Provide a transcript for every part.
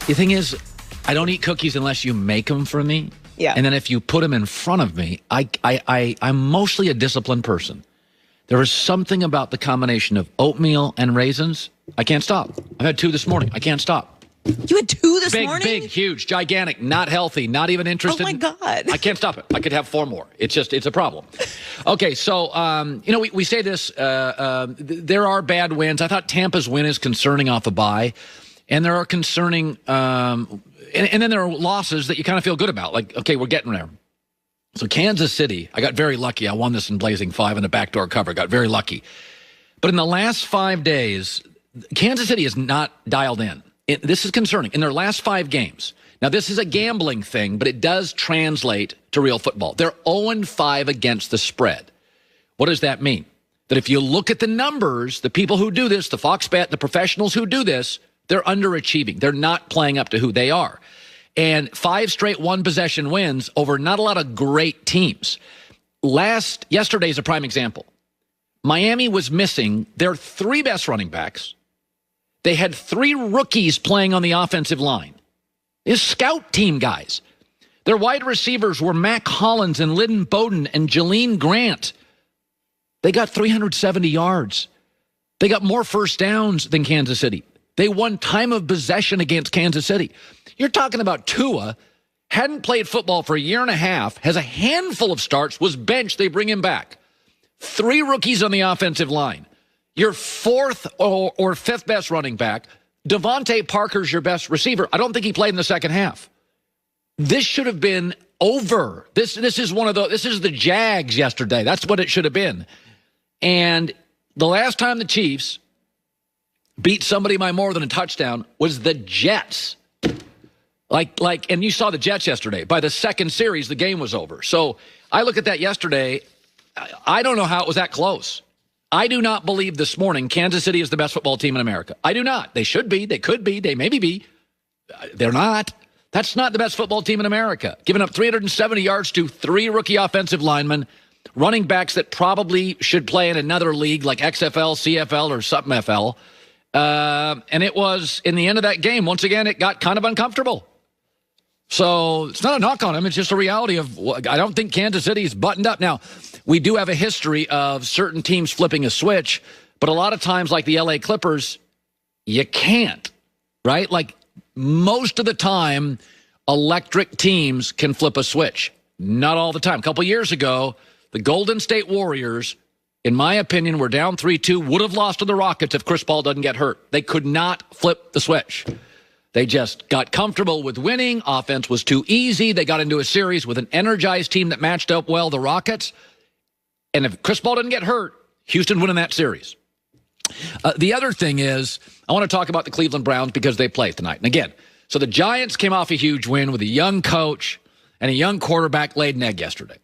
The thing is, I don't eat cookies unless you make them for me. Yeah. And then if you put them in front of me, I'm mostly a disciplined person. There is something about the combination of oatmeal and raisins. I can't stop. I've had 2 this morning. I can't stop. You had 2 this morning? Big, huge, gigantic, not healthy, not even interested. Oh, my God. I can't stop it. I could have 4 more. It's a problem. Okay, so, we say this, there are bad wins. I thought Tampa's win is concerning off a bye. And there are concerning, and then there are losses that you kind of feel good about. Like, okay, we're getting there. So Kansas City, I got very lucky. I won this in Blazing 5 in a backdoor cover. Got very lucky. But in the last 5 days, Kansas City is not dialed in. This is concerning. In their last 5 games, now this is a gambling thing, but it does translate to real football. They're 0-5 against the spread. What does that mean? That if you look at the numbers, the people who do this, the Fox Bet, the professionals who do this, they're underachieving. They're not playing up to who they are. And 5 straight one-possession wins over not a lot of great teams. Yesterday is a prime example. Miami was missing their 3 best running backs. They had 3 rookies playing on the offensive line. These scout team guys. Their wide receivers were Mac Hollins and Lyndon Bowden and Jalen Grant. They got 370 yards. They got more first downs than Kansas City. They won time of possession against Kansas City. You're talking about Tua, hadn't played football for a year and a half, has a handful of starts, was benched, they bring him back. 3 rookies on the offensive line. Your 4th or 5th best running back, Devontae Parker's your best receiver. I don't think he played in the second half. This should have been over. This is the Jags yesterday. That's what it should have been. And the last time the Chiefs beat somebody by more than a touchdown was the Jets. And you saw the Jets yesterday. By the second series, the game was over. So I look at that yesterday. I don't know how it was that close. I do not believe this morning Kansas City is the best football team in America. I do not. They should be. They could be. They maybe be. They're not. That's not the best football team in America. Giving up 370 yards to 3 rookie offensive linemen, running backs that probably should play in another league like XFL, CFL, or something FL. And it was, in the end of that game, once again, it got kind of uncomfortable. So it's not a knock on him. It's just a reality of, I don't think Kansas City is buttoned up. Now, we do have a history of certain teams flipping a switch, but a lot of times, like the LA Clippers, you can't, right? Like most of the time, electric teams can flip a switch. Not all the time. A couple years ago, the Golden State Warriors, in my opinion, were down 3-2, would have lost to the Rockets if Chris Paul doesn't get hurt. They could not flip the switch. They just got comfortable with winning. Offense was too easy. They got into a series with an energized team that matched up well, the Rockets. And if Chris Paul didn't get hurt, Houston win in that series. The other thing is, I want to talk about the Cleveland Browns because they play tonight. And again, so the Giants came off a huge win with a young coach and a young quarterback, laid an egg yesterday.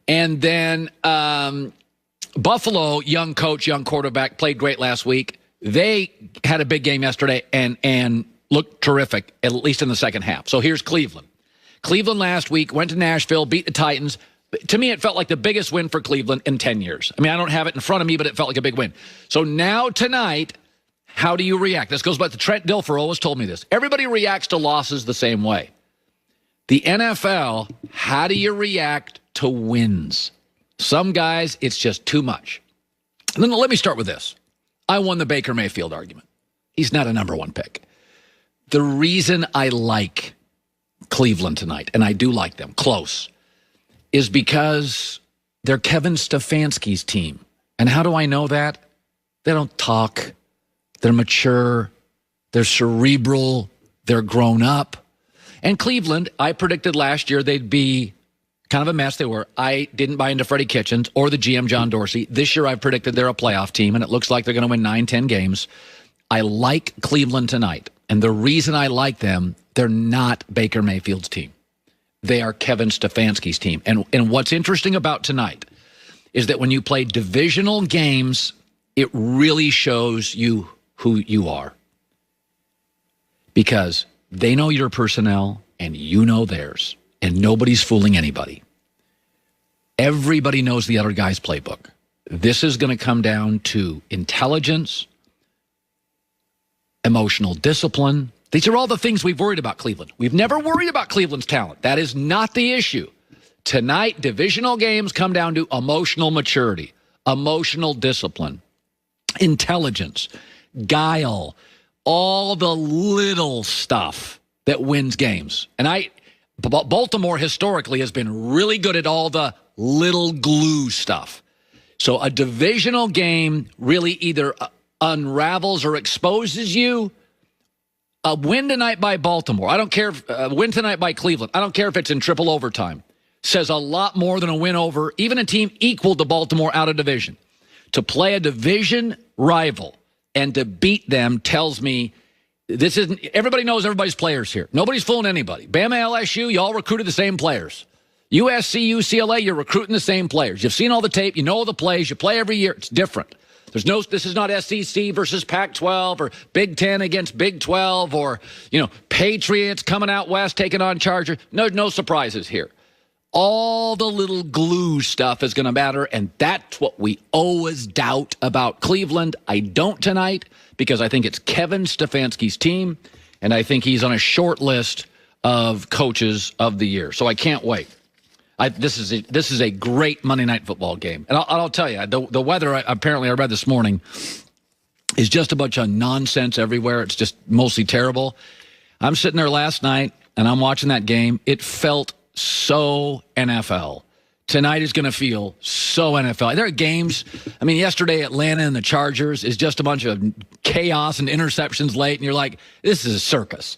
And then Buffalo, young coach, young quarterback, played great last week. They had a big game yesterday and looked terrific, at least in the second half. So here's Cleveland. Cleveland last week went to Nashville, beat the Titans. To me, it felt like the biggest win for Cleveland in 10 years. I mean, I don't have it in front of me, but it felt like a big win. So now tonight, how do you react? This goes back to Trent Dilfer always told me this. Everybody reacts to losses the same way. The NFL, how do you react to wins? Some guys, it's just too much. And then let me start with this. I won the Baker Mayfield argument. He's not a number 1 pick. The reason I like Cleveland tonight, and I do like them, close, is because they're Kevin Stefanski's team. And how do I know that? They don't talk. They're mature. They're cerebral. They're grown up. And Cleveland, I predicted last year they'd be kind of a mess. They were. I didn't buy into Freddie Kitchens or the GM John Dorsey. This year I've predicted they're a playoff team, and it looks like they're going to win 9-10 games. I like Cleveland tonight. And the reason I like them, they're not Baker Mayfield's team. They are Kevin Stefanski's team. And what's interesting about tonight is that when you play divisional games, it really shows you who you are. Because they know your personnel and you know theirs. And nobody's fooling anybody. Everybody knows the other guy's playbook. This is going to come down to intelligence, emotional discipline, These are all the things we've worried about Cleveland. We've never worried about Cleveland's talent. That is not the issue. Tonight, divisional games come down to emotional maturity, emotional discipline, intelligence, guile, all the little stuff that wins games. And Baltimore historically has been really good at all the little glue stuff. So a divisional game really either unravels or exposes you. A win tonight by Baltimore, I don't care if win tonight by Cleveland, I don't care if it's in triple overtime, says a lot more than a win over even a team equal to Baltimore out of division. To play a division rival and to beat them tells me this isn't, everybody knows everybody's players here. Nobody's fooling anybody. Bama, LSU, you all recruited the same players. USC, UCLA, you're recruiting the same players. You've seen all the tape, you know all the plays, you play every year. It's different. This is not SEC versus Pac-12 or Big Ten against Big 12 or, Patriots coming out west taking on Chargers. No surprises here. All the little glue stuff is going to matter, and that's what we always doubt about Cleveland. I don't tonight because I think it's Kevin Stefanski's team, and I think he's on a short list of coaches of the year. So I can't wait. This is a great Monday Night Football game. And I'll tell you, the weather, apparently I read this morning, is just a bunch of nonsense everywhere. It's just mostly terrible. I'm sitting there last night, and I'm watching that game. It felt so NFL. Tonight is going to feel so NFL. There are games, yesterday Atlanta and the Chargers is just a bunch of chaos and interceptions late, and you're like, this is a circus.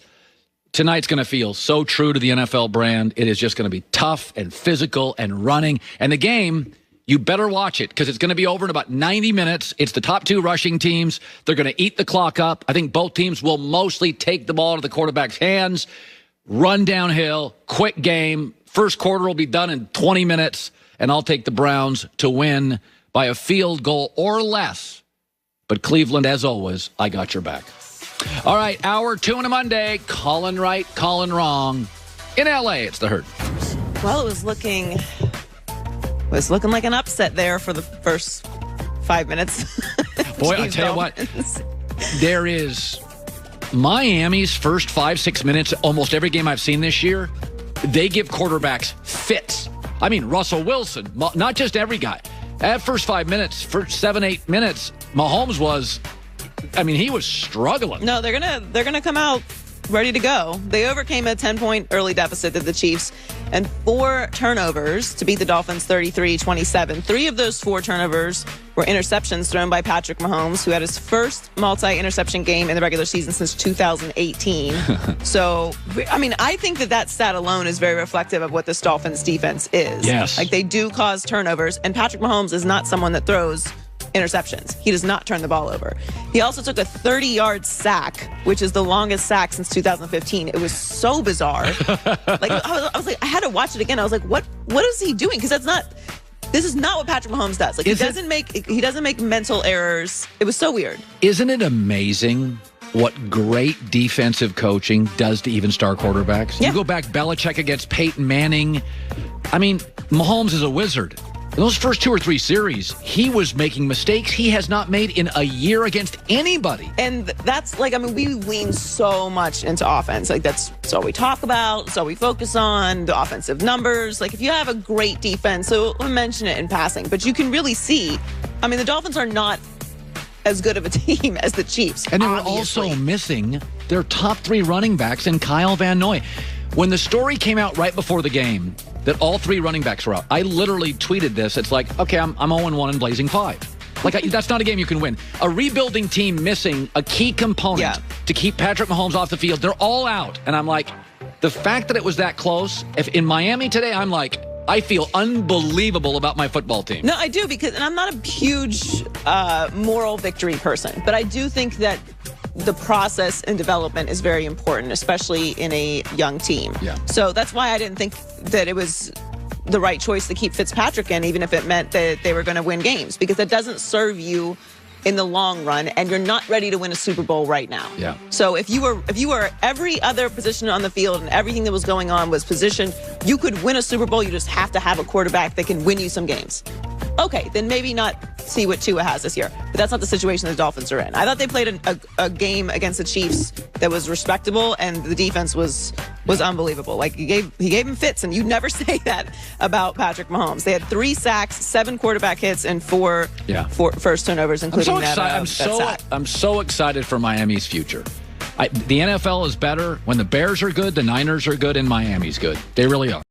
Tonight's going to feel so true to the NFL brand. It is just going to be tough and physical and running. And the game, you better watch it because it's going to be over in about 90 minutes. It's the top two rushing teams. They're going to eat the clock up. I think both teams will mostly take the ball out of the quarterback's hands, run downhill, quick game. First quarter will be done in 20 minutes, and I'll take the Browns to win by a field goal or less. But Cleveland, as always, I got your back. All right, hour 2 on a Monday. Colin right, Colin wrong. In L.A., it's the Herd. Well, it was looking like an upset there for the first 5 minutes. Boy, I tell you what, there is Miami's first 5-6 minutes, almost every game I've seen this year, they give quarterbacks fits. Russell Wilson, not just every guy. That first 5 minutes, first 7-8 minutes, Mahomes was... he was struggling. No, they're gonna come out ready to go. They overcame a 10-point early deficit to the Chiefs and 4 turnovers to beat the Dolphins 33-27. 3 of those 4 turnovers were interceptions thrown by Patrick Mahomes, who had his first multi-interception game in the regular season since 2018. So, I think that stat alone is very reflective of what this Dolphins defense is. Yes. They do cause turnovers, and Patrick Mahomes is not someone that throws interceptions. He does not turn the ball over. He also took a 30-yard sack, which is the longest sack since 2015. It was so bizarre. I was like, I had to watch it again. I was like, what is he doing? Because this is not what Patrick Mahomes does. He doesn't make mental errors. It was so weird. Isn't it amazing what great defensive coaching does to even star quarterbacks? Yeah. You go back, Belichick against Peyton Manning. Mahomes is a wizard. In those first 2 or 3 series, he was making mistakes he has not made in a year against anybody. And that's we lean so much into offense. That's all we talk about, it's all we focus on, the offensive numbers. If you have a great defense, so I'll mention it in passing, but you can really see, the Dolphins are not as good of a team as the Chiefs. And they were also missing their top 3 running backs in Kyle Van Noy. When the story came out right before the game that all 3 running backs were out, I literally tweeted this. It's like, okay, I'm 0-1 and blazing 5. That's not a game you can win. A rebuilding team missing a key component to keep Patrick Mahomes off the field. They're all out. And I'm like, the fact that it was that close, if in Miami today, I'm like, I feel unbelievable about my football team. No, I do, and I'm not a huge moral victory person, but I do think that the process and development is very important, especially in a young team. Yeah. So that's why I didn't think that it was the right choice to keep Fitzpatrick in, even if it meant that they were going to win games, because it doesn't serve you in the long run, and you're not ready to win a Super Bowl right now. Yeah. So if you were every other position on the field and everything that was going on was positioned, you could win a Super Bowl. You just have to have a quarterback that can win you some games. Okay, then maybe not see what Tua has this year. But that's not the situation the Dolphins are in. I thought they played a game against the Chiefs that was respectable, and the defense was unbelievable. Like, he gave him fits, and you never say that about Patrick Mahomes. They had 3 sacks, 7 quarterback hits, and 4 first turnovers, including that sack. I'm so excited for Miami's future. The NFL is better when the Bears are good, the Niners are good, and Miami's good. They really are.